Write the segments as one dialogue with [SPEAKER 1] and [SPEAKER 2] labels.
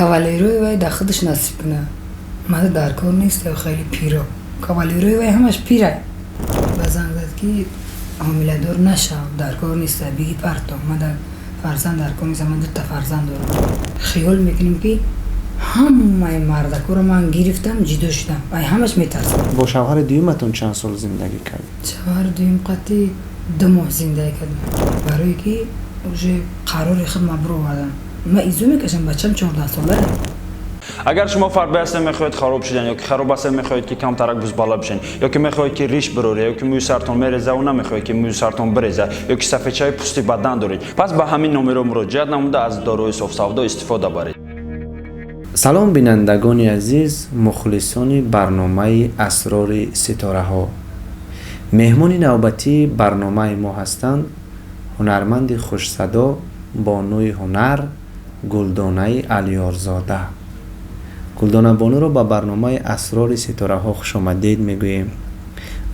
[SPEAKER 1] کاوالیروی وای در خودش نصیب کنه. ماده در کار نیست و خیلی پیرا. کاوالیروی وای همش پیره. بازم زد که حامله دار نشم، در کار نیست، بگی پرتم. ماده فرزند در کار نیست، من 2 تا فرزند دارم. خیال میکنیم که همه مردکو رو من گرفتم، جدا شدم. همش میترسم.
[SPEAKER 2] با شوهر دویمتون چند سال زندگی کردید؟
[SPEAKER 1] شوهر دویم قطعی 2 ماه زندگی کردم. برای که اوجه قرار خود مبرو بودم. من ایزو میکشم، بچم 14 ساله.
[SPEAKER 3] اگر شما فرد به هستید میخواهید خراب شدن یا که خراب هستید میخواهید که کم ترک بز بالا بشین یا که میخواهید که ریش بروره یا که موی سرتون میریزه و نمیخواهید که موی سرتون بریزه یا که سفیدچای پوستی بدن دارید، پس به همین نمره مراجعت نموده از داروی صاف سودا استفاده برید.
[SPEAKER 2] سلام بینندگان عزیز، مخلصان برنامه اسرار ستاره ها. مهمان نوبتی برنامه ما هستند هنرمند خوش صدا بانوی هنر گلدانه علیارزاده. گلدانه بانو را به برنامه اسرار ستاره ها خوش آمدید میگوییم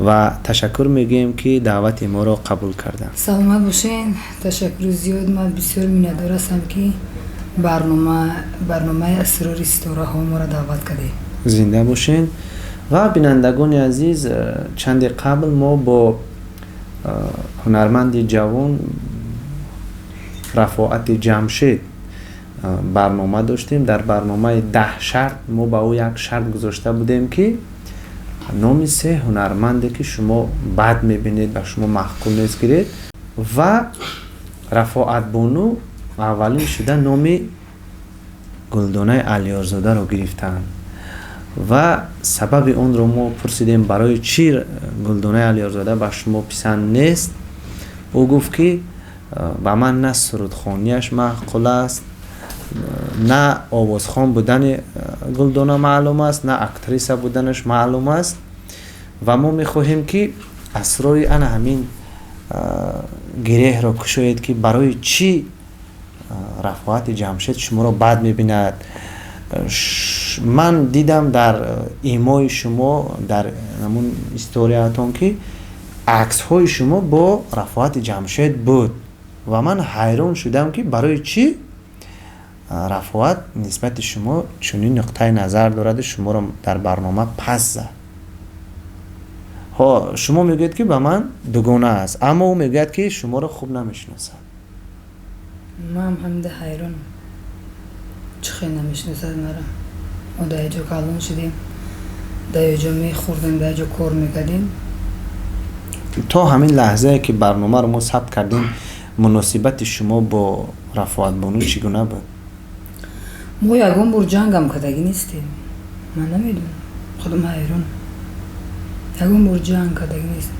[SPEAKER 2] و تشکر میگیم که دعوت ما را قبول کردند.
[SPEAKER 1] سلامت باشین. تشکر زیاد. من بسیار میندار هستم که برنامه اسرار ستاره ها ما را دعوت کردید.
[SPEAKER 2] زنده باشین. و بینندگان عزیز، چند قبل ما با هنرمند جوان رفاعت جمشید برنامه داشتیم. در برنامه 10 شرط ما با او یک شرط گذاشته بودیم که نام 3 هنرمندی که شما بد میبینید و شما محکوم نیست گیرید و رفاعت بانو اولین شده نام گلدانه علیارزاده رو گرفتن و سبب اون رو ما پرسیدیم برای چی گلدانه علیارزاده به شما پسند نیست. او گفت که به من نه سرودخوانیش معقول است، نه آوازخوان بودن گلدانه معلوم است، نه اکتریس بودنش معلوم است و ما میخواهیم که اسرار همین گره را کشایید که برای چی رفاعت جمشید شما را بد میبیند. من دیدم در ایمای شما در همون استوریاتون که عکس های شما با رفاعت جمشید بود و من حیران شدم که برای چی رفاعت نسبت شما چنین نقطه نظر دارد، شما را در برنامه پس زد. ها شما میگید که به من دوگانه است، اما او میگید که شما را خوب نمیشناسد.
[SPEAKER 1] من هم ده حیرانم چه خیلی نمیشناسد مرا. ما در اینجا کلون شدیم، در اینجا میخوردیم، در اینجا کار میکردیم.
[SPEAKER 2] تا همین لحظه که برنامه رو ما ثبت کردیم مناسبت شما با رفاعت بانو چگونه بود؟
[SPEAKER 1] ما یگان بار جنگ هم کردگی نیستیم. من نمیدونم، خودم حیرانم. یگان بار جنگ کردگی نیستیم.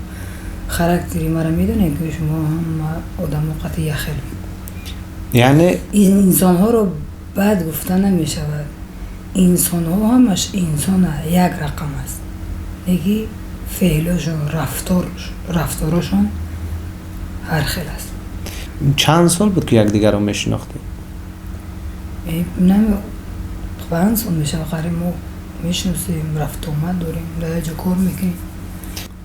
[SPEAKER 1] خراکتری مرا میدونید که شما هم آدم قطعی یخل.
[SPEAKER 2] یعنی
[SPEAKER 1] این انسان ها رو بد گفتن نمی شود. انسان ها همش انسان یک رقم است. نگی فعلشون رفتارشون هر خیل است.
[SPEAKER 2] چند سال بود که یک دیگر رو میشناختید؟
[SPEAKER 1] نمی 5 سال میشه قریب ما میشناسیم، رفت آمد داریم، در اینجا کار میکنیم.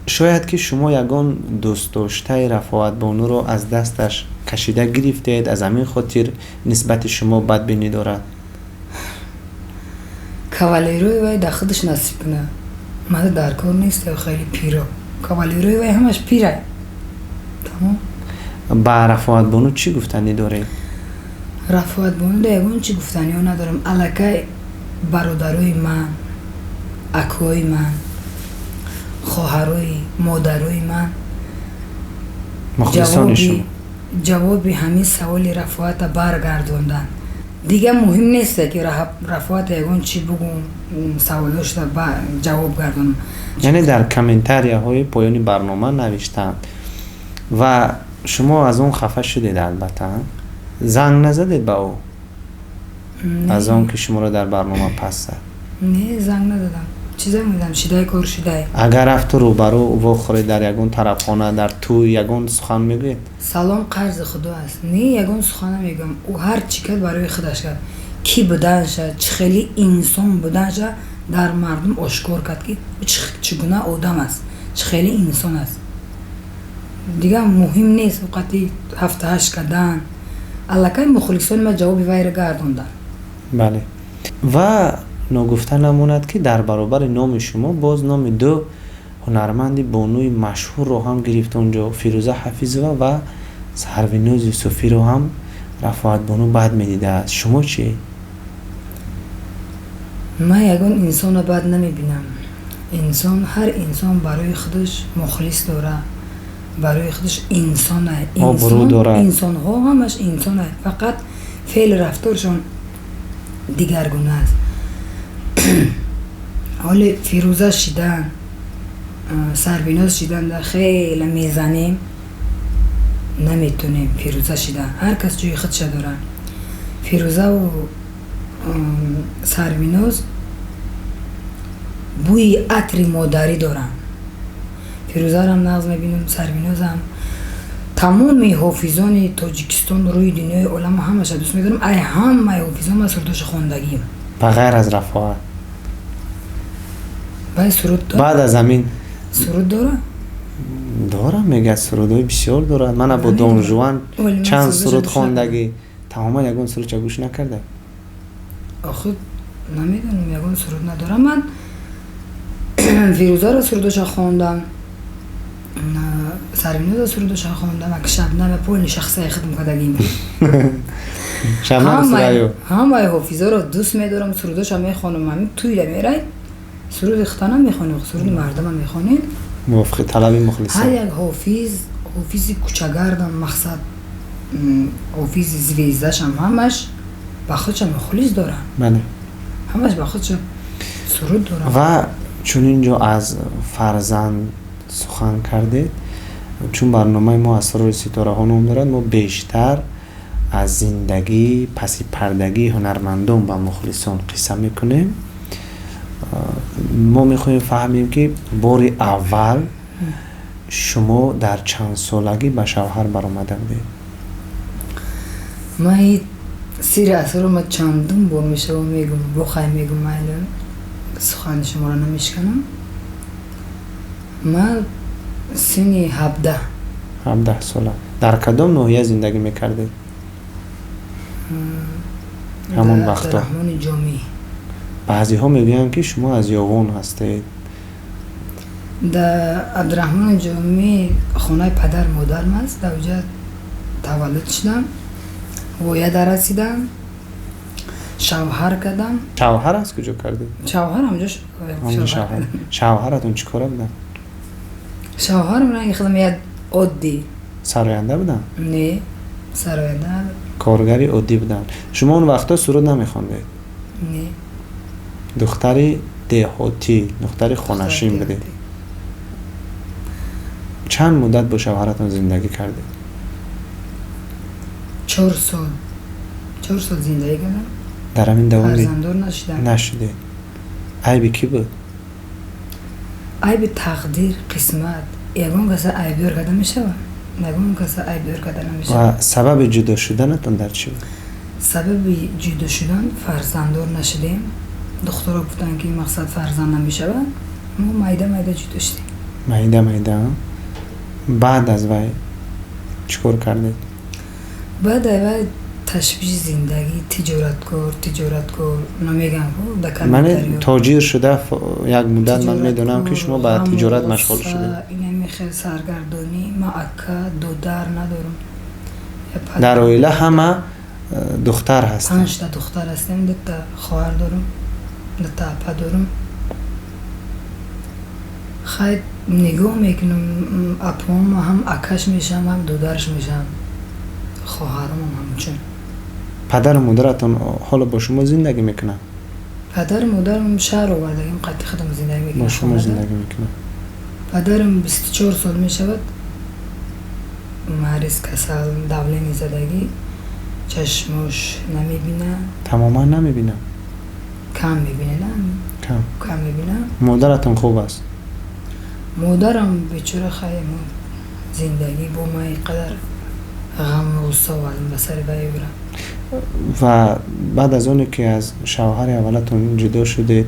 [SPEAKER 2] شاید که شما یگان دوست داشته رفاعت بانو رو از دستش کشیده گرفتید، از همین خاطر نسبت شما بدبینی دارد. کاوالیروی
[SPEAKER 1] وای در خودش نصیب کنه. ماده در کار نیست و خیلی پیرا. کاوالیروی وای همش پیره. تمام.
[SPEAKER 2] با رفاعت بانو چی گفتنی داره؟
[SPEAKER 1] رفاعت بانو دیگون چی گفتنی ها ندارم. الکه برادرای من، اکوای من، خواهرای مادرای من جوابی همین سوال رفاعت برگردوندن. دیگه مهم نیست که رفاعت یگون چی بگم سوالش را جواب گردونم.
[SPEAKER 2] یعنی در کامنتاری های پایانی برنامه نوشتن و شما از اون خفه شدید. البته زنگ نزدید به او از اون که شما را در برنامه پس زد؟
[SPEAKER 1] نه زنگ نزدم. چیزا میدم شیدای کار شیدای.
[SPEAKER 2] اگر رفت روبرو و خورید در یگون طرفخانه در تو یگون سخن میگید؟
[SPEAKER 1] سلام قرض خدا است. نه یگون سخن میگم. او هر چی کرد برای خودش کرد. کی بودنش، چه خیلی انسان بودنش در مردم آشکار کرد که چگونه آدم است، چه خیلی انسان است. دیگه مهم نیست وقتی 7-8 کردن. الکه مخلصان ما جواب وای را گردوندن.
[SPEAKER 2] بله. و نگفته نموند که در برابر نام شما باز نام دو هنرمند بانوی مشهور رو هم گرفت اونجا، فیروزه حفیظова و سرویناز یوسفی رو هم رفعت بانو بد میدیده است. شما چی؟
[SPEAKER 1] من یگان انسان رو بد نمیبینم. هر انسان برای خودش مخلص داره، برای خودش انسانه. انسان ها همش انسانه، فقط فعل رفتارشون دیگرگونه است. حال فیروزه شدن، سربیناز شدن خیلی میزنیم، نمیتونیم فیروزه شدن. هر کس جوی خودش دارن. فیروزه و سربیناز بوی عطر مادری دارن. فیروزه هم نغز میبینیم، سربیناز هم. تمام حافظان تاجیکستان روی دنیای عالم همش دوست میدارم. ای همه حافظان من سرودش خواندگیم
[SPEAKER 2] بغیر از رفاعت.
[SPEAKER 1] باید سرود داره.
[SPEAKER 2] بعد از همین
[SPEAKER 1] سرود داره؟
[SPEAKER 2] داره، میگه سرودهای بسیار داره. من با دون جوان چند سرود خواندگی، تماما یگون سرود چه گوش نکرده.
[SPEAKER 1] آخه نمیدونم، یگون سرود ندارم. من فیروزه رو سرودش خواندم، سربیناز سرودش خواندم، اگه شبنم پول شخصی خدم کردگیم.
[SPEAKER 2] شبنم سرایو
[SPEAKER 1] همه حافظه رو دوست میدارم، سرودش هم میخوانم. همین توی میره سرود اختانه میخوانیم، سرود مردم هم میخوانیم.
[SPEAKER 2] موافق طلبی مخلصه.
[SPEAKER 1] هر یک حافظ کوچگردم، مقصد حافظ زویزدش هم همش با خودش مخلص دارن.
[SPEAKER 2] بله.
[SPEAKER 1] همش با خودش سرود دارن.
[SPEAKER 2] و چون اینجا از فرزند سخن کردید، چون برنامه ما اسرار ستاره ها نام دارد، ما بیشتر از زندگی پس پردگی هنرمندان و مخلصان قصه میکنیم. ما میخوایم فهمیم که بار اول شما در چند سالگی به شوهر برآمده بودید؟
[SPEAKER 1] من این سیر اسرار ما چندون با میشه و میگم بخواه میگم، من سخن شما را نمیشکنم. من سنی 17
[SPEAKER 2] ساله. در کدام ناحیه زندگی میکردید؟ همون وقتا
[SPEAKER 1] عبدالرحمن جامی.
[SPEAKER 2] بعضی ها میگوین که شما از یاوان هستید.
[SPEAKER 1] در عبدالرحمن جامی خانه پدر مادرم است. در اونجا تولد شدم، وایه رسیدم، شوهر کردم.
[SPEAKER 2] شوهر از کجا کردید؟
[SPEAKER 1] شوهر همونجا
[SPEAKER 2] شوهرتون چی کاره بودن؟
[SPEAKER 1] شوهرم را خدم یاد عادی
[SPEAKER 2] سراینده بودن؟
[SPEAKER 1] نه، سراینده
[SPEAKER 2] کارگری عادی بودن. شما اون وقتا سرود نمیخواندید؟
[SPEAKER 1] نه.
[SPEAKER 2] دختری دهاتی، دختری خونشین بودید. چند مدت با شوهرتون زندگی کردید؟
[SPEAKER 1] 4 سال زندگی کردم.
[SPEAKER 2] در همین دوام
[SPEAKER 1] فرزنددار
[SPEAKER 2] نشدید. عیبی کی بود؟
[SPEAKER 1] عیب تقدیر، قسمت. یگان کسی عیب دار کرده میشه، نگون کسی عیب دار کرده نمیشه.
[SPEAKER 2] و سبب جدا شدنتون در چی بود؟
[SPEAKER 1] سبب جدا شدن فرزنددار نشدیم. دخترها گفتن که مقصد فرزند نمیشه، ما میده جدا شدیم.
[SPEAKER 2] میده. بعد از وای چیکار کردید؟
[SPEAKER 1] بعد وای تشبیه زندگی، تجارتکار نمیگم دکان.
[SPEAKER 2] من تاجر شده یک مدت من میدونم که شما با تجارت مشغول شدید.
[SPEAKER 1] اینه میخواد سرگردانی. ما اکا دودر ندارم.
[SPEAKER 2] در عائله همه دختر هستن.
[SPEAKER 1] 5 تا دختر هستیم، 2 تا خواهر دارم، 2 تا اپا دارم. خیلی نگاه میکنم اپام هم اکاش میشم، هم دودرش میشم، خواهرم هم همچون.
[SPEAKER 2] پدر و مادرتون حالا با شما زندگی میکنن؟
[SPEAKER 1] پدر و مادرم شهر آوردگیم، قطعی خودم زندگی میکنم.
[SPEAKER 2] با شما زندگی میکنن.
[SPEAKER 1] پدرم 24 سال میشود، مریض کسل دولینی زدگی، چشمش نمیبینه.
[SPEAKER 2] تماما نمیبینه؟
[SPEAKER 1] کم میبینه. کم میبینه.
[SPEAKER 2] مادرتون خوب است؟
[SPEAKER 1] مادرم بیچاره خیلی زندگی با ما اینقدر غم و غصه و علم بسر بیورم.
[SPEAKER 2] و بعد از اونی که از شوهر اولتون جدا شدید،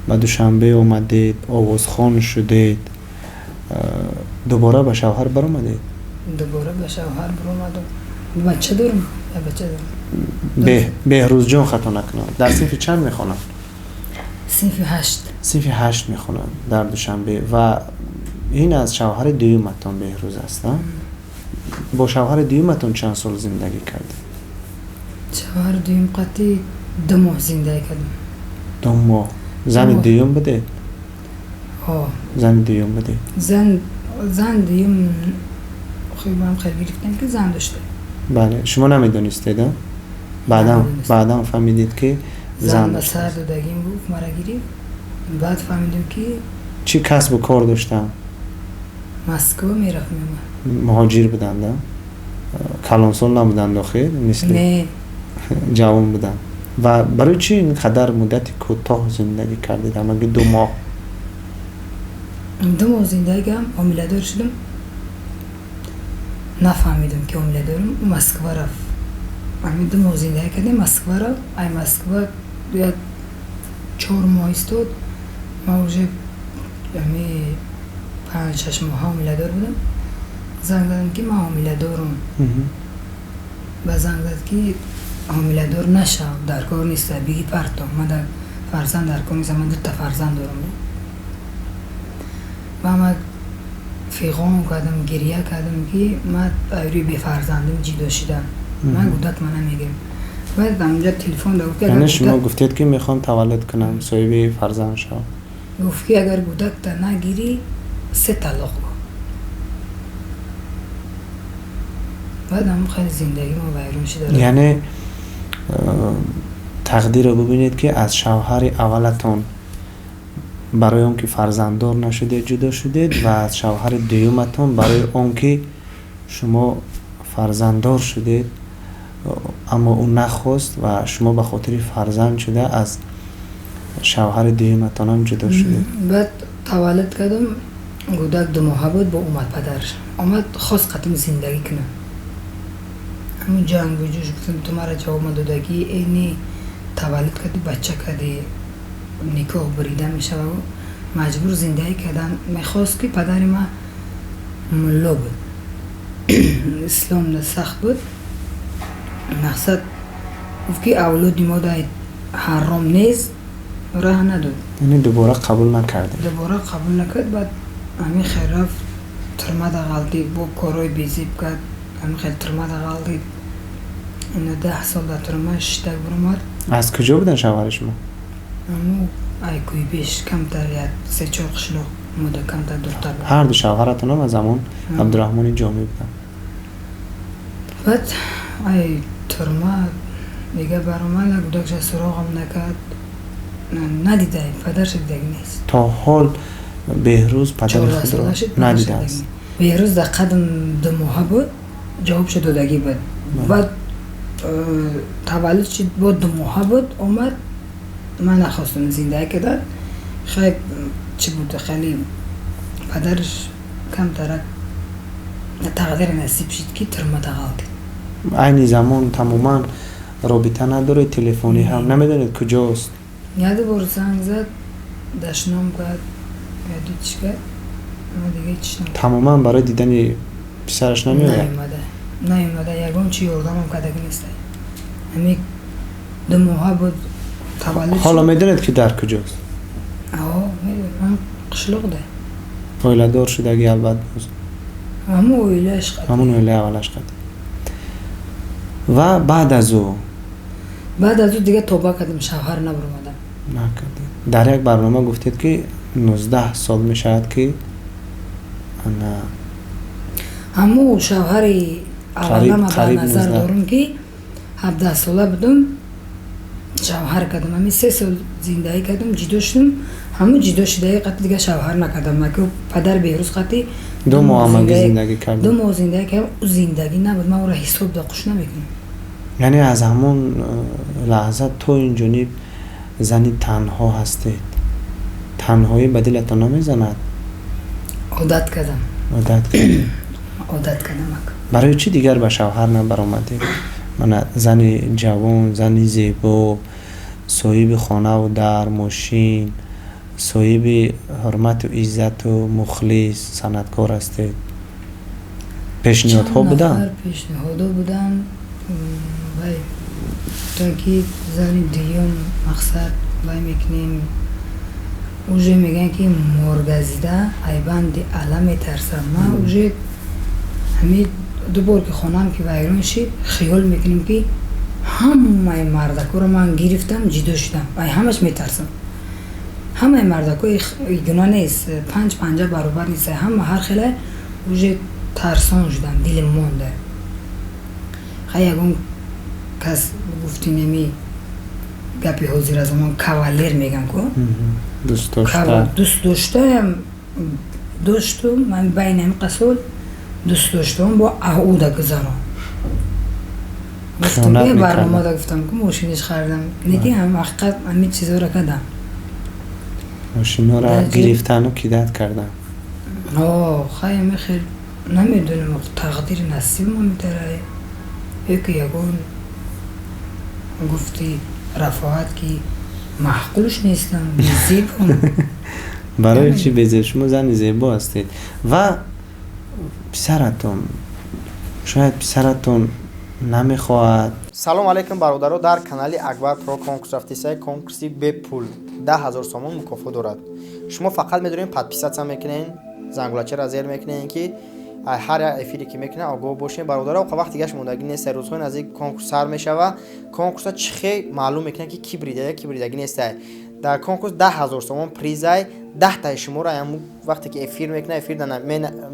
[SPEAKER 2] بعد دوشنبه اومدید، آوازخوان شدید، دوباره به شوهر برآمدید؟
[SPEAKER 1] دوباره به شوهر برآمدم. بچه دارم.
[SPEAKER 2] بهروز جان خطا نکنم در صنف چند میخونن؟
[SPEAKER 1] صنف 8.
[SPEAKER 2] صنف 8 میخونن در دوشنبه و این از شوهر دویمتون بهروز است نه؟ با شوهر دویمتون چند سال زندگی کردی؟
[SPEAKER 1] شوهر دویم قطعی 2 ماه زندگی کردم.
[SPEAKER 2] 2 ماه. زن
[SPEAKER 1] دو ماه.
[SPEAKER 2] دویم بده؟ زن دویم بده؟
[SPEAKER 1] زن دویم خیلی من خیلی گرفتم که زن داشته.
[SPEAKER 2] بله شما نمیدونستید؟ بعدا فهمیدید که
[SPEAKER 1] زن
[SPEAKER 2] داشته.
[SPEAKER 1] سر دادگیم بود مرا گرفت. بعد فهمیدم که
[SPEAKER 2] چی کسب و کار داشتن؟
[SPEAKER 1] مسکو میرفت میومد.
[SPEAKER 2] مهاجر بودن ده؟ کلانسال نبودن داخل؟ مثل
[SPEAKER 1] نه
[SPEAKER 2] جوان بودن و برای چی اینقدر مدت کوتاه زندگی کردید؟ اما 2 ماه
[SPEAKER 1] 2 ماه زندگی کردم. حامله دار شدم. نفهمیدم که حامله دارم. مسکو رفت. همین 2 ماه زندگی کردم. مسکو رفت. ای مسکو بیاد 4 ماه استاد. ما اونجا یعنی 5-6 ماه حامله دار بودم. زنگ دادم که من حامله دارم. و زنگ داد که حامله دار نشو، در کار نیست، بگی پرتو. من در فرزند در کار نیستم، من 2 تا فرزند دارم. و من فیغان کردم، گریه کردم که من اوری به فرزندم جدا شدم. من گودک من نمیگم. بعد اونجا تلفن داد که
[SPEAKER 2] یعنی شما گفتید که میخوام تولد کنم صاحب فرزند شو.
[SPEAKER 1] گفت که اگر گودک تا نگیری 3 طلاق کن. بعد هم خیلی زندگی ما ویران شده.
[SPEAKER 2] یعنی تقدیر رو ببینید که از شوهر اولتون برای اون که فرزنددار نشده جدا شدید و از شوهر دویمتون برای اون که شما فرزنددار شدید اما اون نخواست و شما به خاطر فرزند شده از شوهر دویمتون هم جدا شدید.
[SPEAKER 1] بعد تولد کردم. گودک 2 ماه بود با اومد پدرش. اومد خواست قطعی زندگی کنه. همون جنگ و جوش گفتم تو مرا جواب دادگی اینی تولد کردی بچه کردی نکاح بریده میشه و مجبور زندگی کردن. میخواست که پدر ما ملا بود. اسلام سخت بود. مقصد گفت که اولادی ما در حرام نیست راه نداد.
[SPEAKER 2] یعنی دوباره قبول نکرده.
[SPEAKER 1] دوباره قبول نکرد. بعد همین خیر رفت ترمه در غلطی با کارهای بیزیب کرد. همین خیلی ترمه در غلطی اینو 10 سال در ترمه شتک برمار.
[SPEAKER 2] از کجا بودن شوهرش ما؟
[SPEAKER 1] امو ایکوی بیش کمتر یاد 3-4 قشلو مده کمتر دورتر بود.
[SPEAKER 2] هر دو شوهرتون هم از همون عبدالرحمن جامی بودن.
[SPEAKER 1] بعد ای ترمه دیگه برام گودکش سراغم نکرد. ندیده پدرش دیگه نیست.
[SPEAKER 2] تا حال بهروز پدر خود را ندیده است.
[SPEAKER 1] بهروز در قدم 2 ماه بود جوابش دادگی بود. بعد تولد شد بود 2 ماه بود اومد. من نخواستم زندگی کردن. خیلی چی بود خیلی پدرش کم ترک تقدیر نصیب شد که ترمه دغالدید.
[SPEAKER 2] این زمان تماما رابطه نداره، تلفنی هم نمیدونید کجاست.
[SPEAKER 1] یاد بار زنگ زد دشنام کرد یادی چی کرد اما دیگه چی نمید.
[SPEAKER 2] تماما برای دیدن پسرش نمیاد؟
[SPEAKER 1] نیومده یکم چی یردم هم کدگی نیسته. همین 2 ماه بود تولد شد.
[SPEAKER 2] حالا میدونید که در کجاست؟
[SPEAKER 1] میدونم قشلق ده
[SPEAKER 2] اویله دار شدگی البته بود.
[SPEAKER 1] همون اویلهش قد
[SPEAKER 2] همون اویله اولش قد. و بعد از او
[SPEAKER 1] دیگه توبه کردم شوهر نبرمادم.
[SPEAKER 2] نکردید. در یک برنامه گفتید که 19 سال میشد که انا
[SPEAKER 1] همون شوهری اولم به نظر دارم که 17 ساله بودم شوهر کردم. همین 3 سال زندگی کردم جدا شدم. همون جدا شده قطعی دیگه شوهر نکردم. که پدر بهروز قطعی
[SPEAKER 2] 2 ماه زندگی کردم.
[SPEAKER 1] 2 ماه زندگی کردم. او زندگی نبود. من او را حساب داقش نمیکنم.
[SPEAKER 2] یعنی از همون لحظه تو اینجونی زنی تنها هستید. تنهایی به دلتون نمیزند؟
[SPEAKER 1] عادت کردم.
[SPEAKER 2] برای چی دیگر به شوهر نبرآمدی؟ من زنی جوان، زنی زیبا، صاحب خانه و در ماشین، صاحب حرمت و عزت و مخلص صنعتکار هستید. پیشنهادها بودن؟
[SPEAKER 1] پیشنهادها بودن. تا که زن دیون مقصد بای میکنیم اوجه میگن که مرگزیده ایبان دی علم میترسم ما اوجه همین دو بار که خونم که ویران شد خیال میکنیم که همه مردکو رو من گرفتم جدا شدم و همش میترسم همه مردکو گناه نیست 5 برابر نیست همه هر خیلی اوجه ترسان شدم دل مونده خیلی اگه کس گفتی نمی گپی حاضر از من کاولر میگم که دوست داشتم من بین این قصول دوست داشتم با اهوده گذارم گفتم یه برنامه دا گفتم که ماشینش خریدم ندی هم حقیقت همین چیزا را کردم
[SPEAKER 2] ماشینا را گرفتن و کیدت کردم
[SPEAKER 1] خیلی خیلی نمیدونم تقدیر نصیب ما میتره یکی یکون گفتی رفاقت که محقولش نیستم زیبم
[SPEAKER 2] برای چی بزیر شما زن زیبا هستید و پسرتون شاید پسرتون نمیخواهد.
[SPEAKER 4] سلام علیکم برادرها، در کانال اکبر پرو کنکورس رفتیسای کنکورسی به پول 10,000 سوم مکافات دارد. شما فقط میدونین پادپیسات میکنین، زنگولچه را زیر میکنین که هر افیری که میکنه آگاه باشین برادرها. و وقتی گش موندگی نیست روزهای نزدیک کنکورس سر میشه و کنکورس چخه معلوم میکنه که کی بریده کی بریدگی نیست. در کنکورس 10,000 سوم پریزای 10 تا شما را هم وقتی که افیر میکنه افیر دادن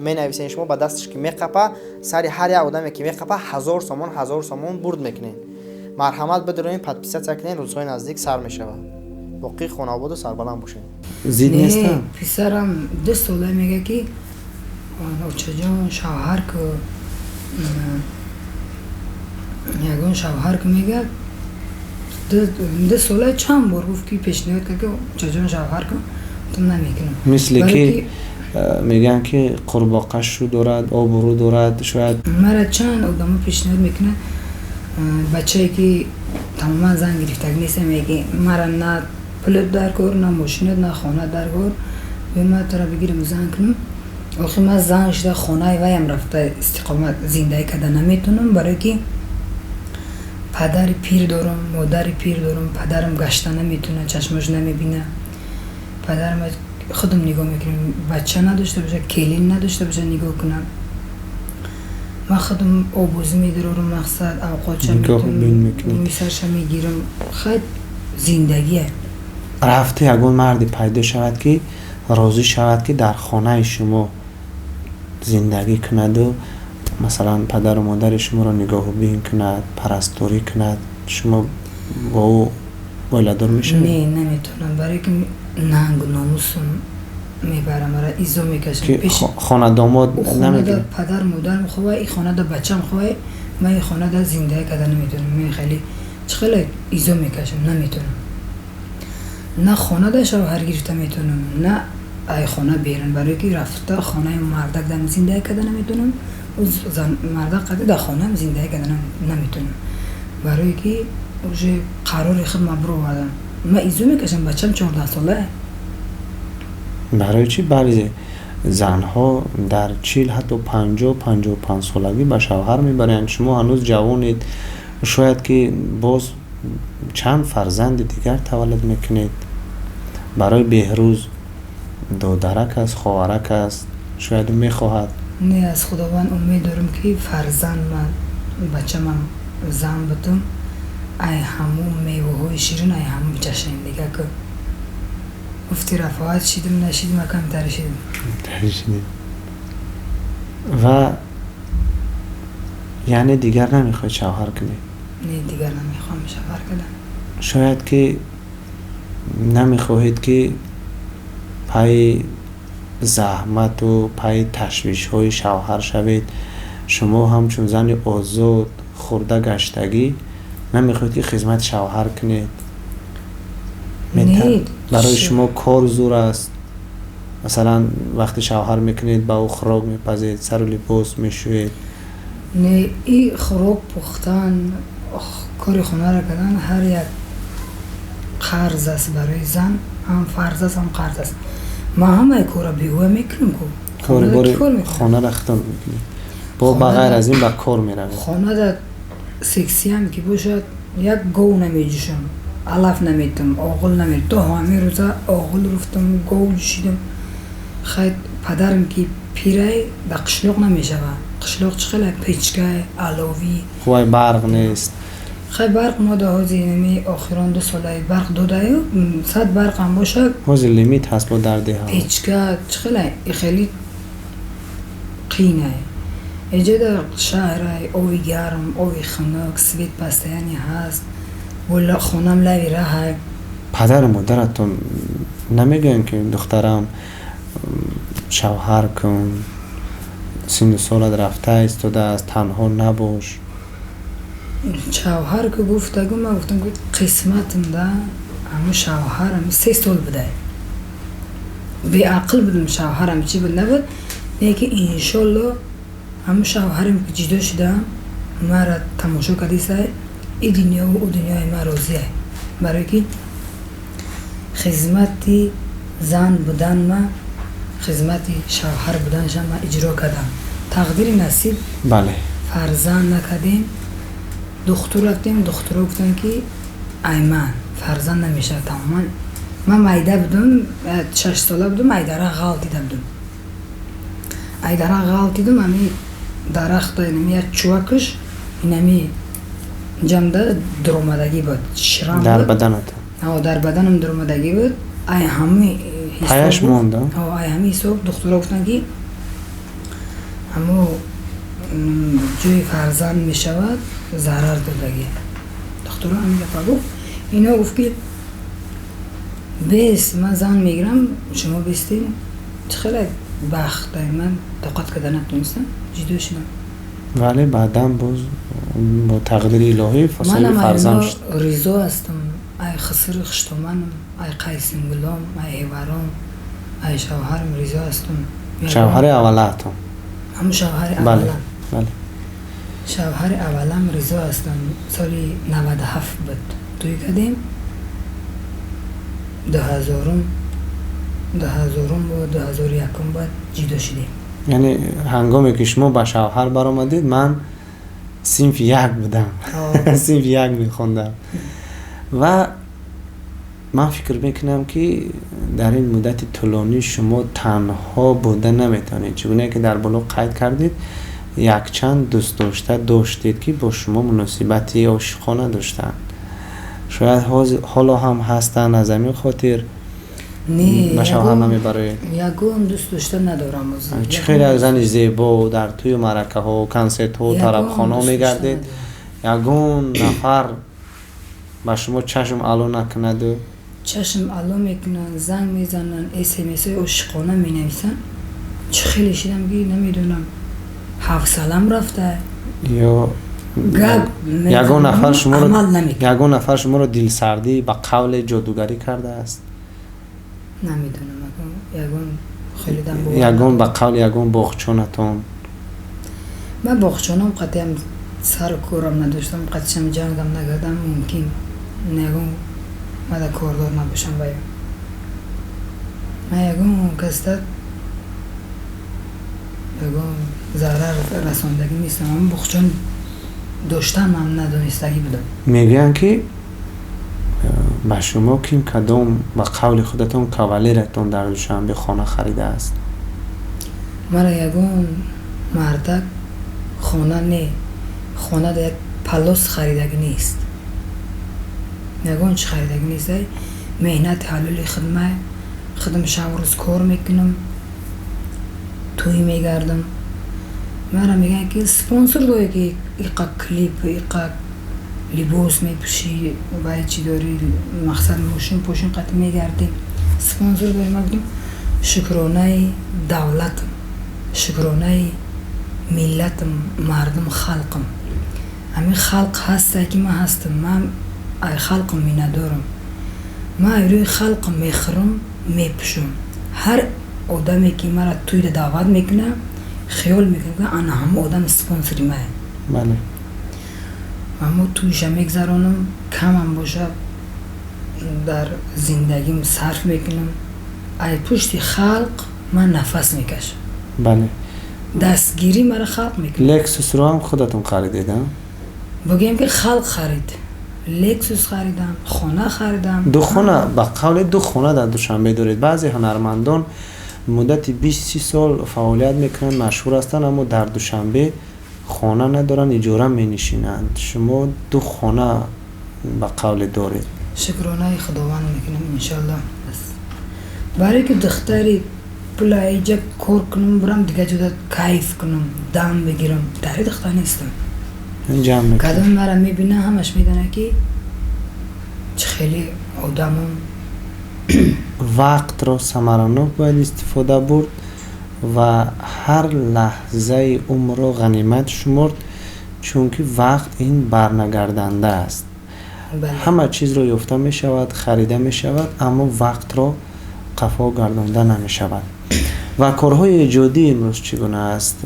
[SPEAKER 4] مینویسین شما با دستش که میقپه سر هر یک آدمی که میقپه 1000 سوم برد میکنین. مرحمت بدارین پادپیسات کنین روزهای نزدیک سر میشه. باقی خانواده سربلند باشین.
[SPEAKER 2] زید نیستم.
[SPEAKER 1] پسرم 2 ساله میگه که نوچه‌جان شوهر که یگان شوهر که میگه 2 ساله چند بار گفت که پیشنهاد کرد که چجان شوهر که تو نمیکنم
[SPEAKER 2] مثل که میگن که قرباقش رو دارد آبرو دارد شاید
[SPEAKER 1] مرا چند آدم پیشنهاد میکنه بچه‌ای که تماما زن گرفتگی نیست میگه مرا نه پلت در کار نه ماشین نه خانه در کار من تو را بگیرم زن کنم آخه من زن شده خانه ویم رفته استقامت زندگی کردن نمیتونم برای که پدر پیر دارم مادر پیر دارم پدرم گشته نمیتونه چشمش نمیبینه پدرم خودم نگاه میکنم بچه نداشته باشه کلین نداشته باشه نگاه کنم من خودم آبوزی میدارم مقصد اوقاتش میتونم میسرش میگیرم خیلی زندگیه
[SPEAKER 2] رفته یگون مردی پیدا شود که راضی شود که در خانه شما زندگی کند و مثلا پدر و مادر شما را نگاه و بین کند پرستاری کند شما با او ولادار میشه؟
[SPEAKER 1] نه نمیتونم برای که ننگ و ناموسم میبرم را ایزا میکشم
[SPEAKER 2] پیش خانه داماد نمیدونم
[SPEAKER 1] پدر مادرم خواه این خانه دا بچم خواه من این خانه دا زندگی کردن نمیتونم من خیلی چخیلی ایزا میکشم نمیتونم نه خانه دا شوهر گرفته میتونم نه ای خانه بیرون برای که رفته خانه مردک دم زندگی کردن نمیتونم مردک قدر در خانه هم زندگی کردن نمیتونم برای که اوجه قرار خود مبرو بردم من ایزو میکشم بچم 14 ساله
[SPEAKER 2] برای چی بعضی زنها در 40 حتی 55 سالگی به شوهر میبرند شما هنوز جوانید شاید که باز چند فرزند دیگر تولد میکنید برای بهروز دادرک است خواهرک است شاید میخواهد
[SPEAKER 1] نه از خداوند امید دارم که فرزند من بچه من زن بتم ای همون میوه های شیرین ای همون بچشیم دیگه که گفتی رفاقت شیدم نشیدم کم ترشیدم
[SPEAKER 2] و یعنی دیگر نمیخواید شوهر کنید؟
[SPEAKER 1] نه دیگر نمیخوام شوهر کنم
[SPEAKER 2] شاید که نمیخواهید که پای زحمت و پای تشویش های شوهر شوید شما همچون زن آزاد خورده گشتگی نمیخواهید که خدمت شوهر کنید برای شما کار زور است مثلا وقتی شوهر میکنید با او خوراک میپزید سر و لباس میشوید
[SPEAKER 1] نه این خوراک پختن کار خونه را کردن هر یک قرض است برای زن هم فرض است هم قرض است ما همه کار بیگوه میکنم
[SPEAKER 2] کار خانه را ختم میکنیم با بغیر از این با کار میروید
[SPEAKER 1] خانه را سکسی هم که باشد یک گو نمیجوشم، علف نمیتم، آغل نمیتم. تو همه روزا آغل رفتم، گو جوشیدم. خیلی پدرم که پیره در قشلوق نمیشه. قشلوق چخیلی پیچکه، علاوی.
[SPEAKER 2] خواه برق نیست.
[SPEAKER 1] خیلی برق ما ده هازی نمی آخران 2 ساله برق داده و 100 برق هم باشه.
[SPEAKER 2] هازی لیمیت هست با درده ها.
[SPEAKER 1] پیچکه خیلی قینه. اینجا در شهر آوی گرم، آوی خنک، سویت پستیانی هست. ولی خونم لوی راه.
[SPEAKER 2] پدر و مادرتون نمیگن که دخترم شوهر کن، سن و سالت رفته ایستاده است، تنها نباش.
[SPEAKER 1] شوهر که گفتگو من گفتم که قسمتم ده همه شوهرم 3 سال بوده. بی عقل بودم شوهرم چی بود نبود. نه که انشالله همه شوهرم که جدا شدم مرا تماشا کردیسته این دنیا و او دنیای من راضیه. برای که خدمتی زن بودن من، خدمتی شوهر بودنشم من اجرا کردم. تقدیر نصیب
[SPEAKER 2] بله.
[SPEAKER 1] فرزند نکردیم. دختر رفتیم، دختر گفتن که ایمن فرزند نمیشه تماما. من میده بودم 6 ساله بودم، ایدره غلط دیده بودم. ایدره غلط دیدم همی درخت اینمی چوکش اینمی جمده درآمدگی بود، شرم
[SPEAKER 2] در
[SPEAKER 1] بود.
[SPEAKER 2] بدنت
[SPEAKER 1] در بدنم درآمدگی بود. ای همه
[SPEAKER 2] پایش مونده.
[SPEAKER 1] ای همه حساب دخترها گفتن که همو جوی فرزند می شود ضرر دادگی. دخترها همین گفت گفت اینا گفت که بس من زن میگیرم شما بستین. خیلی بخت داریم، من طاقت کردن نتونستم جدا شدم.
[SPEAKER 2] ولی بعدم باز با تقدیر الهی فاصله فرزند شد.
[SPEAKER 1] من رضا هستم. ای خسر خشتمانم، ای قیسنگلام، ای هیورام، ای شوهرم رضا هستم.
[SPEAKER 2] شوهر اولتون؟
[SPEAKER 1] همون شوهر
[SPEAKER 2] بله.
[SPEAKER 1] اولم.
[SPEAKER 2] بله.
[SPEAKER 1] شوهر اولم رضا هستم. سالی 97 بود توی کردیم. 2000 بود، 2001 بود جدا شدیم.
[SPEAKER 2] یعنی هنگامی که شما با شوهر برآمدید من صنف 1 بودم. صنف 1 میخوندم و من فکر میکنم که در این مدت طولانی شما تنها بوده نمیتونید، چون که در بلوغ قید کردید یک چند دوست داشتید که با شما مناسبتی عاشقانه داشتن. شاید حالا هم هستن، از همین خاطر
[SPEAKER 1] نه
[SPEAKER 2] شوهر نمیبرید.
[SPEAKER 1] یگون دوست داشتن ندارم.
[SPEAKER 2] چه خیلی از زن زیبا در توی مرکه ها و کنسرت ها و طرب خانه ها میگردید، یگون نفر با شما چشم علو نکند؟
[SPEAKER 1] چشم علو میکنن، زنگ میزنن، SMS عاشقانه مینویسن. چه خیلی شدم که نمیدونم حوصله‌ام رفته
[SPEAKER 2] یا یگون نفر شما رو دل سردی با قول جادوگری کرده است؟
[SPEAKER 1] نمیدونم. یگون خیلی دم
[SPEAKER 2] یگون با قول یگون باغچانتون؟
[SPEAKER 1] من باغچانم قطعا سر کورم نداشتم، قطعا جنگم نگردم. ممکن نگون من در کاردار نباشم باید. من یگون کستت یگون ضرر رساندگی نیستم. من باغچان داشتم هم ندانستگی بودم.
[SPEAKER 2] میگن که با شما که کدام با قول خودتون کاوالیرتون در دوشنبه خانه خریده است؟
[SPEAKER 1] مرا یگون مردک خانه نه، خانه در یک پلوس خریدگی نیست. یگون چه خریدگی نیست؟ مهنت حلولی خدم شب روز کار میکنم، توی میگردم. مرا میگن که سپانسر داری که ایقا کلیپ، ایقا لباس میپوشی و چی داری، مقصد موشین پوشین قطع میگردی، سپانسر داری. من بودم شکرانه دولتم، شکرانه ملتم، مردم، خلقم. همین خلق هسته که من هستم. من ای خلقم می ندارم. من ای روی خلقم میخورم، میپوشم. هر آدمی که مرا توی دعوت میکنه خیال میکنه که آن هم آدم سپانسری من.
[SPEAKER 2] بله.
[SPEAKER 1] من تویش میگذرانم، کم هم باشه در زندگیم صرف میکنم. ای پشت خلق من نفس میکشم.
[SPEAKER 2] بله.
[SPEAKER 1] دستگیری مرا خلق میکنه.
[SPEAKER 2] لکسوس رو هم خودتون خریدید؟
[SPEAKER 1] بگیم که خلق خرید. لکسوس خریدم، خانه خریدم.
[SPEAKER 2] دو خانه با قول دو خانه در دوشنبه دارید. بعضی هنرمندان مدت 20-30 سال فعالیت میکنن، مشهور هستن، اما در دوشنبه خانه ندارن، اجاره می نشینند. شما دو خانه با قول دارید.
[SPEAKER 1] شکرانه خداوند میکنم انشالله. بس برای که دختری پلا ایجا کار کنم برم دیگه جدا کیف کنم، دم بگیرم، داری دختر نیستم.
[SPEAKER 2] جمع میکنم.
[SPEAKER 1] کدام مرا میبینه همش میدونه که چه خیلی آدمم
[SPEAKER 2] وقت را ثمرانک باید استفاده برد و هر لحظه عمر را غنیمت شمرد، چون که وقت این برنگردنده است.
[SPEAKER 1] بله.
[SPEAKER 2] همه چیز را یافته می شود، خریده می شود، اما وقت را قفا گردانده نمی شود. و کارهای ایجادی امروز چگونه است؟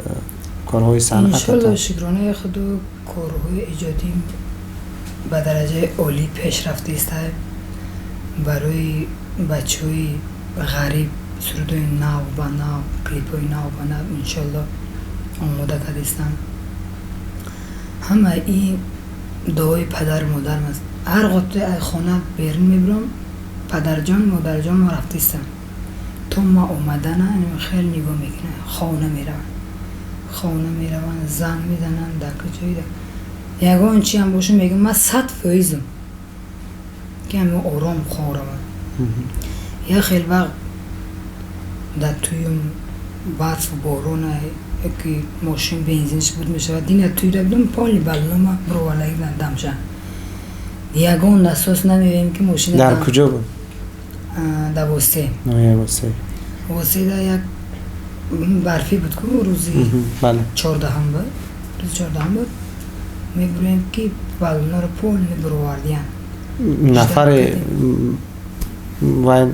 [SPEAKER 2] کارهای
[SPEAKER 1] انشالله
[SPEAKER 2] صنعتتان؟
[SPEAKER 1] شکرانه خدا کارهای ایجادی به درجه عالی پیشرفته است. برای بچه‌های غریب سرودای نو و نو، کلیپ‌های نو و نو انشالله آماده کرده استم. همه این دعای پدر مادرم است. هر وقت خانه بیرون میبرم پدر جان مادر جان ما رفته استم، تو ما اومدن خیلی نگاه میکنه، خانه میرون زنگ میزنن در کجایی در یگان چی هم باشه میگم من 100% که همه آرام خورم. یا خیلی وقت در تویم برف و بارون یکی ماشین بنزینش بود میشود دین توی رو بدم پالی بلنم برو ولایی دمشن یگان اساس نمیبینیم که ماشین
[SPEAKER 2] در کجا بود؟
[SPEAKER 1] در واسه در یک برفی بود که روزی
[SPEAKER 2] بله
[SPEAKER 1] 14 بود، روز 14 بود میبریم که بالونا رو پول میبرو واردین
[SPEAKER 2] نفر وای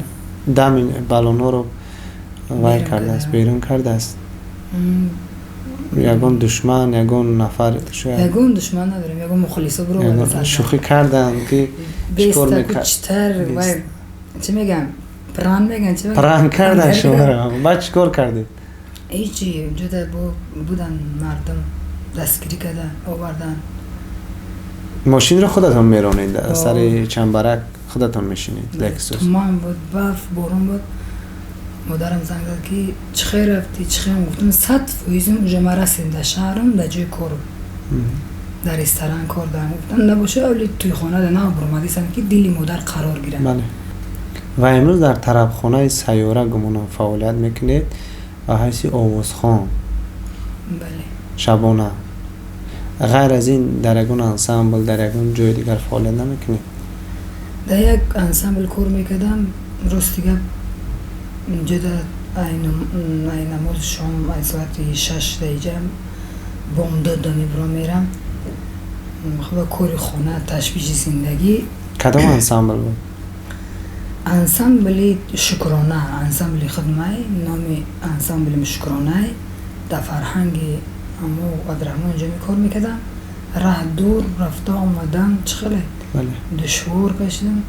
[SPEAKER 2] دم بالونا رو وای کرده است، بیرون کرده است. یگان دشمن، یگان نفر شاید
[SPEAKER 1] یگان دشمن نداریم، یگان مخلصا برو
[SPEAKER 2] یگان شوخی کردن که چیکار میکرد
[SPEAKER 1] بیستر چه میگم پران میگن چه میگن
[SPEAKER 2] پران کردن شما رو. بعد چیکار کردید؟
[SPEAKER 1] هیچی اونجا بودن مردم دستگیری کردن آوردن.
[SPEAKER 2] ماشین رو خودتون میرونید سر چنبرک خودتون میشینید؟ لکسوس
[SPEAKER 1] تمام بود، برف بارون بود. مادرم زنگ زد که چه خیر رفتی چه خیر، گفتم 100% اونجا ما رسیدیم در شهرم در جای کار در رستوران کار دارم. گفتم نباشه اولی توی خانه ده نه برمدیسم که دلی مادر قرار گیرم.
[SPEAKER 2] بله. و امروز در طربخانه سیاره گمانم فعالیت میکنید و حیث آوازخوان.
[SPEAKER 1] بله.
[SPEAKER 2] شبانه غیر از این در یگان انسامبل در یگان جای دیگر فعالیت نمیکنید؟
[SPEAKER 1] در یک انسامبل کار میکردم، روز دیگه اینجا در این نماز شام از ساعت 6 دیگه بامداد میبرم میرم خب کاری خونه تشویش زندگی.
[SPEAKER 2] کدام انسامبل بود؟
[SPEAKER 1] انسامبل شکرانه، انسامبل خدمه، نام انسامبل شکرانه در فرهنگ امو عبدالرحمن اینجا کار میکردم. راه دور رفته آمدن چخله
[SPEAKER 2] بله.
[SPEAKER 1] دشوار کشیدم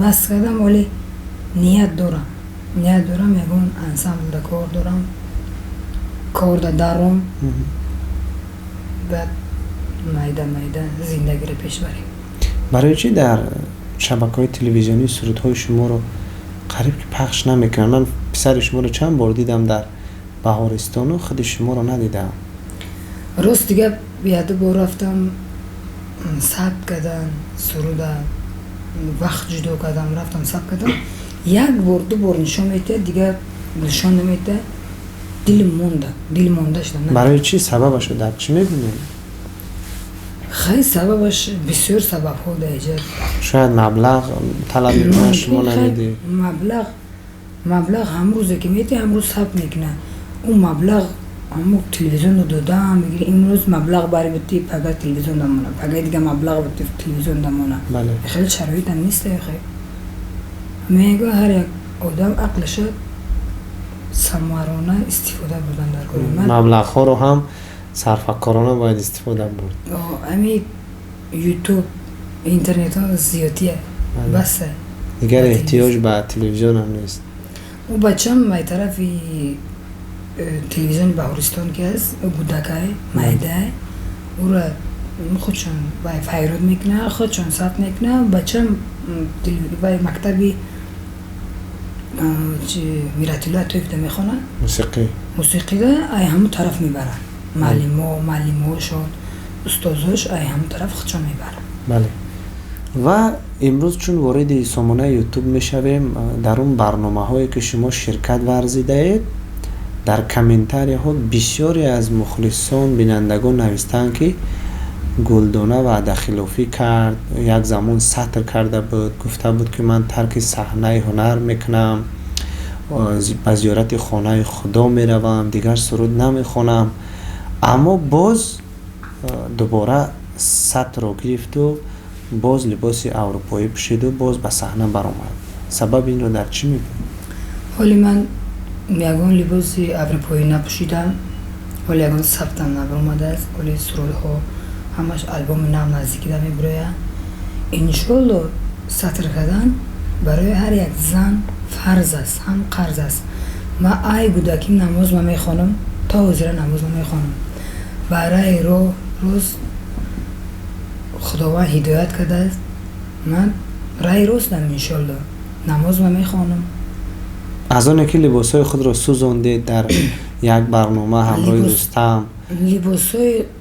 [SPEAKER 1] بس کردم ولی نیت دارم یگون انسامبل در کار دارم، کار دارم بعد میده زندگی رو پیش بریم.
[SPEAKER 2] برای چی در شبکه‌های تلویزیونی سرودهای شما رو قریب که پخش نمیکنن؟ من پسر شما رو چند بار دیدم در بهارستان و خود شما رو ندیدم.
[SPEAKER 1] روز دیگه بیاده بار رفتم ثبت کردن سرودن وقت جدا کردم رفتم ثبت کردم، یک بار دو بار نشون میده دیگه نشون نمیده، دل مونده شدم.
[SPEAKER 2] برای چی سببش رو در چی میبینید؟
[SPEAKER 1] خیلی سببش بسیار سبب ها در ایجاد.
[SPEAKER 2] شاید مبلغ طلب میکنه شما نمیدی؟
[SPEAKER 1] مبلغ هم روزه که میده هم روز ثبت میکنه، اون مبلغ همون تلویزیون رو دادم میگیره این روز مبلغ برای بودی پگه تلویزیون دمونه پگه دیگه مبلغ بودی تلویزیون دمونه.
[SPEAKER 2] بله.
[SPEAKER 1] خیلی شرایط هم نیست خیلی میگه هر یک آدم عقلش ثمرانه استفاده بودن در کار من.
[SPEAKER 2] مبلغ ها رو هم صرفه‌کارانه باید استفاده برد.
[SPEAKER 1] همین یوتیوب اینترنت ها زیادیه.
[SPEAKER 2] بله.
[SPEAKER 1] بسه
[SPEAKER 2] دیگر احتیاج به تلویزیون هم نیست.
[SPEAKER 1] او بچه‌م مای طرفی تلویزیون بهارستان که هست بودکای مایده او را خودشون وای فیرود میکنه، خودشون ثبت میکنه، بچم وای مکتبی میراتیلا توی میخونه موسیقی ده ای همون طرف میبرن، معلموشون استادوش ای همون طرف خودشون میبرن.
[SPEAKER 2] بله. و امروز چون وارد سامانه یوتیوب میشویم، در اون برنامه هایی که شما شرکت ورزیده اید، در کامنتاری ها بسیاری از مخلصان بینندگان نوشتن که گلدانه وعده خلافی کرد، یک زمان سطر کرده بود، گفته بود که من ترک صحنه هنر میکنم، به زیارت خانه خدا میروم، دیگر سرود نمیخونم، اما باز دوباره سطر رو گرفت و باز لباس اروپایی پوشید و باز به صحنه برآمد. سبب این رو در چی میبینی؟
[SPEAKER 1] ولی من یگان لباس اروپایی نپوشیدم، ولی یگان ثبتم نبرآمده است، ولی سرودها همش آلبوم نو نزدیکی دارم میبرویم. انشالله سطر کردن برای هر یک زن فرض است، هم قرض است. من ای کودکی نماز میخوانم، تا حاضر نماز میخوانم، برای روز خداوند هدایت کرده است، من رای راستم انشالله نماز میخوانم.
[SPEAKER 2] از آن که لباسای خود را سوزانده در یک برنامه همراه رستم،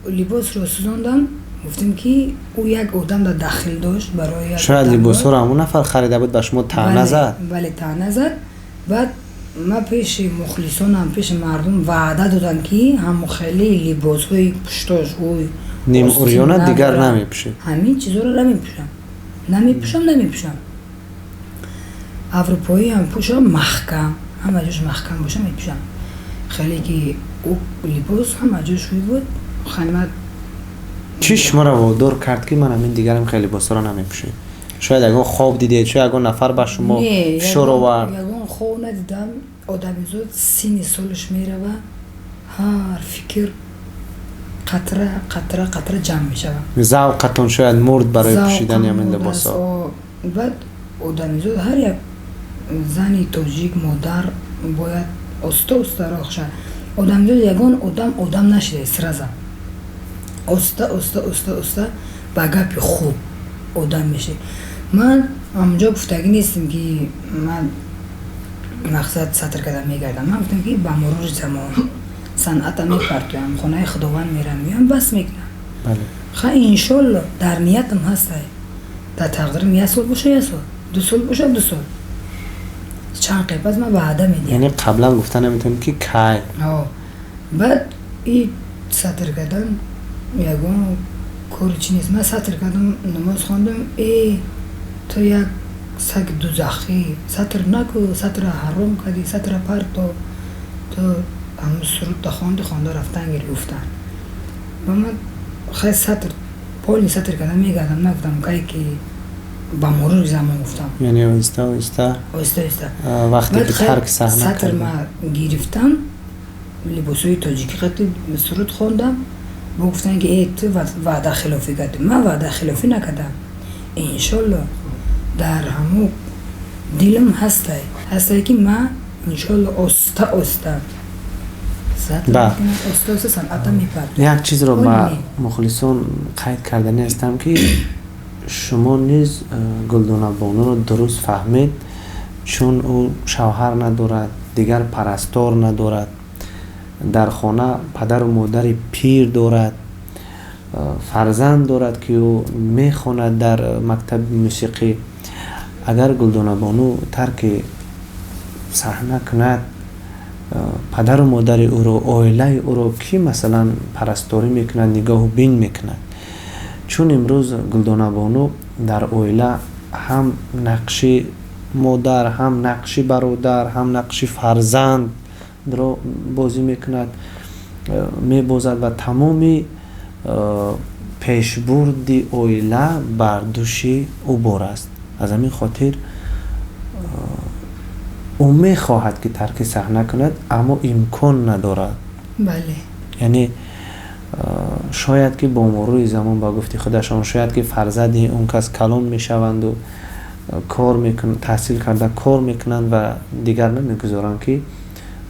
[SPEAKER 1] لباس را سوزاندم، گفتم که او یک آدم در داخل داشت برای
[SPEAKER 2] شاید لباس ها را همون نفر خریده بود به شما طعنه زد.
[SPEAKER 1] بله طعنه زد. بعد ما پیش مخلصانم، پیش مردم وعده دادن که هم خیلی لباس های پشتاش اوی
[SPEAKER 2] نیم اوریانه دیگر نمیپوشه،
[SPEAKER 1] همین چیزا رو نمیپوشم. اروپایی هم پوشم محکم، همه جاش محکم باشه میپوشم. خیلی که او لباس همه جاش بود. خانم
[SPEAKER 2] چی شما را وادار کرد که من همین دیگرم خیلی لباس را نمیپوشم؟ شاید اگه خواب دیدید، شاید اگه نفر به شما فشار آورد.
[SPEAKER 1] اگه خواب ندیدم، آدمی زود سین سالش میره و هر فکر قطره جمع میشه.
[SPEAKER 2] ذوقتون شاید مرد برای پوشیدن همین لباس ها.
[SPEAKER 1] بعد آدمی زود هر یک زنی تاجیک مادر باید استا راه شد. آدمی زود یگان آدم نشده سرزم استا با گپ خوب آدم میشه. من همونجا گفتگی نیستم که من مقصد سطر کردن میگردم، من گفتم که با مرور زمان صنعتم میپرتویم، خانه خداوند میرم بس میکنم.
[SPEAKER 2] بله.
[SPEAKER 1] خیلی انشالله در نیتم هست، در تقدیرم یک سال باشه، یک سال، 2 سال باشه، 2 سال، چند قیبت من وعده میدیم.
[SPEAKER 2] یعنی قبلا گفتن نمیتونیم که کی.
[SPEAKER 1] بعد این سطر کردن یگان کاری چی نیست. من سطر کردم، نماز خواندم، تو یک سگ دوزخی سطر نکو، سطر حرام کردی، سطر پرتو، تو همون سرود خونده رفتن گفتن. و من خیلی سطر پولی سطر کردم میگردم، نگفتم که با مرور زمان گفتم،
[SPEAKER 2] یعنی آهسته وقتی که ترک صحنه
[SPEAKER 1] سطر ما گرفتم، لباسوی تاجیکی قطعی سرود خوندم، با گفتن که تو وعده خلافی کردی. من وعده خلافی نکردم. انشالله در همون دلم هسته که من انشالله استا صنعتم میپرد.
[SPEAKER 2] یک چیز رو با مخلصان قید کردنی هستم که شما نیز گلدانه بانو رو درست فهمید، چون او شوهر ندارد، دیگر پرستار ندارد، در خانه پدر و مادر پیر دارد، فرزند دارد که او میخواند در مکتب موسیقی. اگر گلدانه بانو ترک صحنه کند، پدر و مادر او رو، عائله او رو کی مثلا پرستاری میکند، نگاه و بین میکند؟ چون امروز گلدانه بانو در عائله هم نقشی مادر، هم نقشی برادر، هم نقشی فرزند رو بازی میکند، میبازد و تمامی پیشبرد عائله بر دوش او بار است. از همین خاطر او میخواهد که ترک صحنه کند، اما امکان ندارد.
[SPEAKER 1] بله.
[SPEAKER 2] یعنی شاید که با مرور زمان با گفتی خودشان، شاید که فرزند اون کس کلان میشوند و کار میکنند، تحصیل کرده کار میکنند و دیگر نمیگذارند که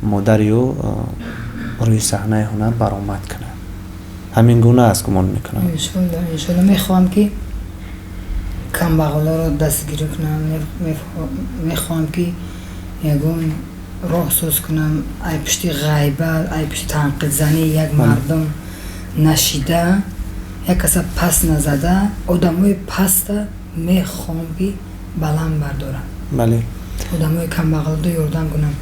[SPEAKER 2] مادری او روی صحنه هنر برآمد کنند. همین گونه است گمان میکنم.
[SPEAKER 1] انشالله میخوام که کمبغلا رو دستگیر کنم، میخوام که یگون راه سوز کنم، ای پشتی غیبت، ای پشتی تنقید زنی یک مردم نشیده، یک کس پس نزده، آدمای پست میخوام که بلند بردارم.
[SPEAKER 2] بله.
[SPEAKER 1] آدمای کمبغلا رو یاردم کنم.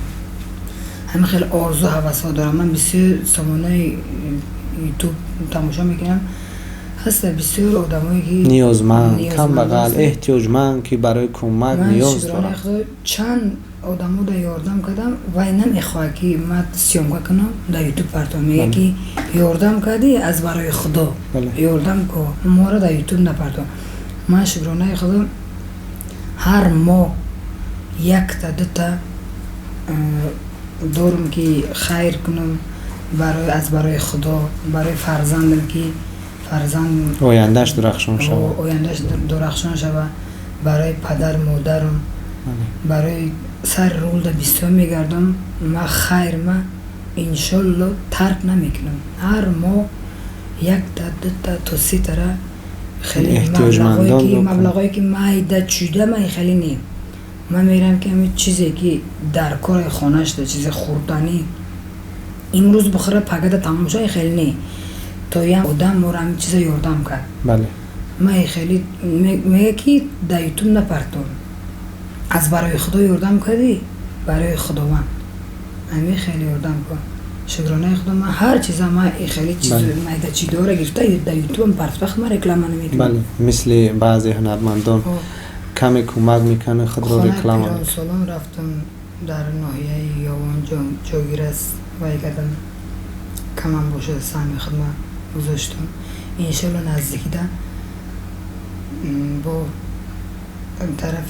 [SPEAKER 1] همین خیلی آرزو هوس ها دارم. من بسیار سامانه یوتیوب تماشا میکنم، هست بسیار آدمایی که
[SPEAKER 2] نیازمند، کمبغل، احتیاجمند که برای کمک نیاز دارن.
[SPEAKER 1] من چند آدمو در یاردم کردم و نمیخواه که من سیامگاه کنم در یوتیوب پرتو میگه که یاردم کردی از برای خدا. یاردم که ما را در یوتیوب نپرتو. من شکرانه خدا هر ماه یک تا دو تا دارم که خیر کنم برای خدا، برای فرزندم که فرزند
[SPEAKER 2] آیندهش درخشان شود،
[SPEAKER 1] برای پدر مادرم، برای سر رول در بیستو میگردم. من خیر من انشالله ترک نمیکنم. هر ماه یک تا سه تره خیلی مبلغایی که من ایده چوده من خیلی نیم. من میرم که همین چیزی که در کار خانهش ده، چیز خوردنی امروز بخوره پگه تمام شد خیلی نیم تا یه آدم ما رو همین چیز یاردم کرد.
[SPEAKER 2] بله.
[SPEAKER 1] من خیلی میگه که در یوتیوب نپرتون، از برای خدا یاردم کردی، برای خداوند همین خیلی یاردم کن. شکرانه خدا من هر چیزا من خیلی چیز مایده چی داره گرفته در یوتیوب پرت وقت من رکلام نمیکنم.
[SPEAKER 2] بله. مثل بعضی هنرمندان کمی کمک میکنه خود رو رکلام میکنه.
[SPEAKER 1] خانه سالان رفتم در ناحیه یوان جاگیرس و یکدن کمان باشه سهمی خدمت گذاشتم. انشالله نزدیکی ده با طرف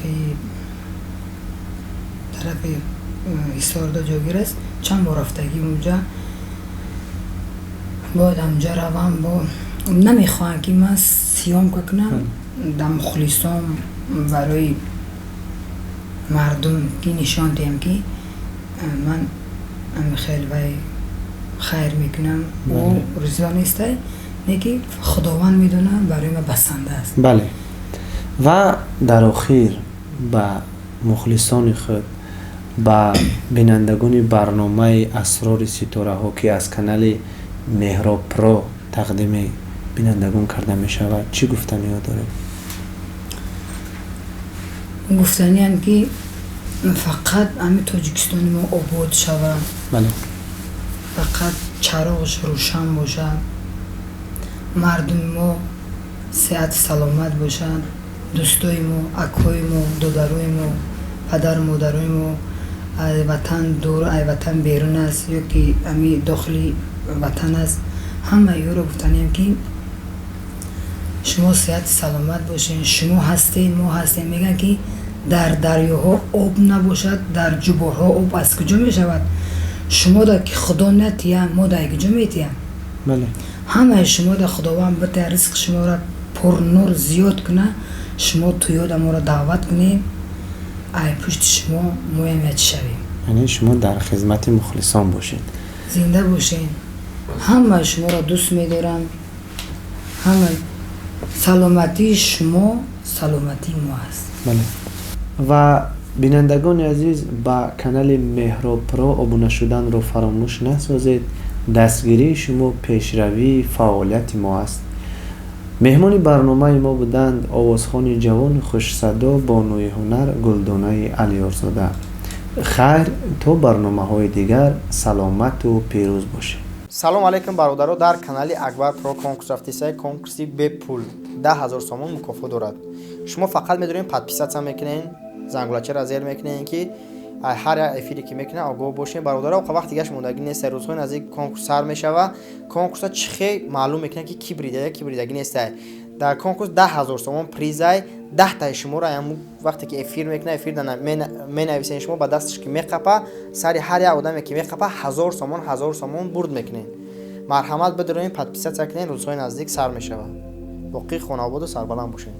[SPEAKER 1] ایسارده جاگیرس چند بار رفتگی اونجا باید همجا روم. با نمیخواهم که من سیام کنم در مخلصام برای مردم که نشان دیم که من خیلی خیر میکنم و رضا نیسته، نه که خداوند میدونه برای من بسنده است.
[SPEAKER 2] بله. و در آخر با مخلصان خود، با بینندگان برنامه اسرار ستاره ها که از کانال مهراب پرو تقدیم بینندگان کرده می شود، چی گفتنی ها داره؟
[SPEAKER 1] گفتنی هم که فقط همین تاجیکستان ما آباد شود.
[SPEAKER 2] بله.
[SPEAKER 1] فقط چراغش روشن باشد، مردم ما صحت سلامت باشد، دوستای ما، اکای ما، دادرای ما، پدر مادرای ما ای وطن دور ای وطن بیرون است یا که امی داخلی وطن است، همه ایو رو گفتنیم که شما صحت سلامت باشین. شما هستین، ما هستیم. میگن که در دریاها آب نباشد، در جبارها آب از کجا می شود؟ شما دا که خدا نتیم، ما دا کجا میتیم؟
[SPEAKER 2] بله. همه
[SPEAKER 1] شما دا خداوند بده رزق شما را پر نور زیاد کنه، شما تو یاد ما را دعوت کنیم، ای پشت شما مویمیت شویم.
[SPEAKER 2] یعنی شما در خدمت مخلصان باشین،
[SPEAKER 1] زنده باشین. همه شما را دوست می‌دارم. همه سلامتی شما سلامتی ما است.
[SPEAKER 2] بله. و بینندگان عزیز، با کانال مهراب پرو ابونه شدن رو فراموش نسازید. دستگیری شما پیشروی فعالیت ما است. مهمان برنامه ما بودند آوازخوان جوان خوش صدا بانوی هنر گلدانه علیارزاده. خیر تا برنامه های دیگر سلامت و پیروز باشه.
[SPEAKER 4] سلام علیکم برادران. در کانال اکبر پرو کنکورس رفتیسای کنکورسی به پول 10,000 سومون مکافات دارد. شما فقط میدونین پادپیسات میکنین، زنگولچه را زیر میکنین که هر افیری که میکنه آگاه باشین برادران. وقت دیگه موندگی نیست، روزهای نزدیک کنکورس سر میشه و کنکورس چخه معلوم میکنه که کی بریدگی نیست. در کنکورس 10,000 سومون پریزای 10 تا شما را هم وقتی که افیر میکنه افیر دنا می نویسین شما با دستش که میقپه سری هر یک آدمی که میقپه 1000 سومون برد میکنین. مرحمت بدارین پادپیسات کنین، روزهای نزدیک سر میشه. باقی خانواده سربلند باشین.